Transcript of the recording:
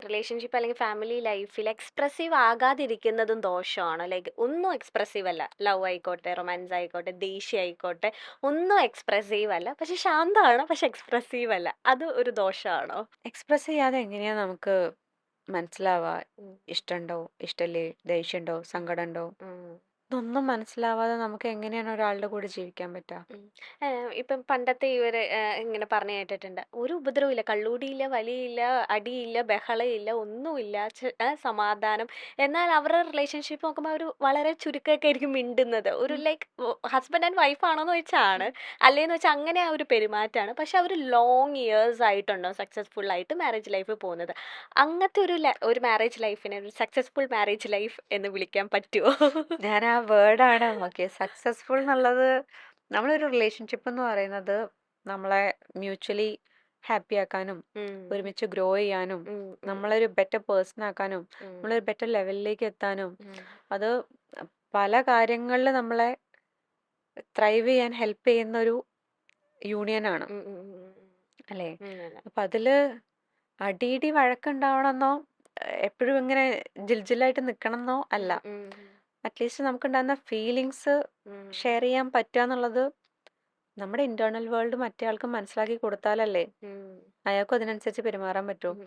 Relationship അല്ലെങ്കിൽ family ലൈഫിൽ expressive ആകാതിരിക്കുന്നതും ദോഷമാണ്. ലൈക്ക് ഒന്നും എക്സ്പ്രസീവ് അല്ല. ലവ് ആയിക്കോട്ടെ, റൊമാൻസ് ആയിക്കോട്ടെ, ദേഷ്യം ആയിക്കോട്ടെ, ഒന്നും എക്സ്പ്രസീവ് അല്ല. പക്ഷെ ശാന്തമാണ്, പക്ഷെ എക്സ്പ്രസീവ് അല്ല. അത് ഒരു ദോഷമാണോ? എക്സ്പ്രസ് ചെയ്യാതെ എങ്ങനെയാ നമുക്ക് മനസ്സിലാവുക? ഉം. ഇഷ്ടമുണ്ടോ, ഇഷ്ടല്ലേ, ദേഷ്യമുണ്ടോ, സങ്കടമുണ്ടോ? ഉം. ഇതൊന്നും മനസ്സിലാവാതെ നമുക്ക് എങ്ങനെയാണ് ഒരാളുടെ കൂടെ ജീവിക്കാൻ പറ്റുക? ഉം. ഇപ്പം പണ്ടത്തെ ഇവര് ഇങ്ങനെ പറഞ്ഞു കേട്ടിട്ടുണ്ട്. ഒരു ഉപദ്രവമില്ല, കള്ളൂടിയില്ല, വലിയില്ല, അടിയില്ല, ബഹളമില്ല, ഒന്നുമില്ല, സമാധാനം. എന്നാൽ അവരുടെ റിലേഷൻഷിപ്പ് നോക്കുമ്പോൾ അവർ വളരെ ചുരുക്കമൊക്കെ ആയിരിക്കും മിണ്ടുന്നത്. ഒരു ഉം. ലൈക്ക് ഹസ്ബൻഡ് ആൻഡ് വൈഫ് ആണോന്ന് വെച്ചാണ്, അല്ലേന്ന് വെച്ചാൽ അങ്ങനെ ആ ഒരു പെരുമാറ്റമാണ്. പക്ഷെ അവർ ലോങ് ഇയേഴ്സ് ആയിട്ടുണ്ടോ സക്സസ്ഫുൾ ആയിട്ട് മാരേജ് ലൈഫ് പോകുന്നത്. അങ്ങനത്തെ ഒരു മാരേജ് ലൈഫിനെ ഒരു സക്സസ്ഫുൾ മാരേജ് ലൈഫ് എന്ന് വിളിക്കാൻ പറ്റുമോ? ഞാൻ ആ വേർഡാണ് നോക്കിയത്. സക്സസ്ഫുൾ എന്നുള്ളത്, നമ്മളൊരു റിലേഷൻഷിപ്പ് എന്ന് പറയുന്നത് നമ്മളെ മ്യൂച്വലി ഹാപ്പി ആക്കാനും ഉം. ഒരുമിച്ച് ഗ്രോ ചെയ്യാനും ഉം. ഉം. നമ്മളൊരു ബെറ്റർ പേഴ്സൺ ആക്കാനും ഉം. നമ്മളൊരു ബെറ്റർ ലെവലിലേക്ക് എത്താനും ഉം. അത് പല കാര്യങ്ങളിൽ നമ്മളെ ത്രൈവ് ചെയ്യാൻ ഹെൽപ്പ് ചെയ്യുന്ന ഒരു യൂണിയനാണ്, ഉം. ഉം. ഉം. ഉം. അല്ലേ? അതെ. അപ്പം അതിൽ അടിയിടി വഴക്കുണ്ടാവണമെന്നോ എപ്പോഴും ഇങ്ങനെ ജിൽജിലായിട്ട് നിൽക്കണമെന്നോ അല്ല. ഉം. ഉം. അറ്റ്ലീസ്റ്റ് നമുക്കുണ്ടാകുന്ന ഫീലിങ്സ് ഉം. ഷെയർ ചെയ്യാൻ പറ്റുക എന്നുള്ളത് നമ്മുടെ ഇന്റേണൽ വേൾഡ് മറ്റേ ആൾക്ക് മനസ്സിലാക്കി കൊടുത്താലല്ലേ ഉം. അയാൾക്കും അതിനനുസരിച്ച് പെരുമാറാൻ പറ്റൂ. ഉം.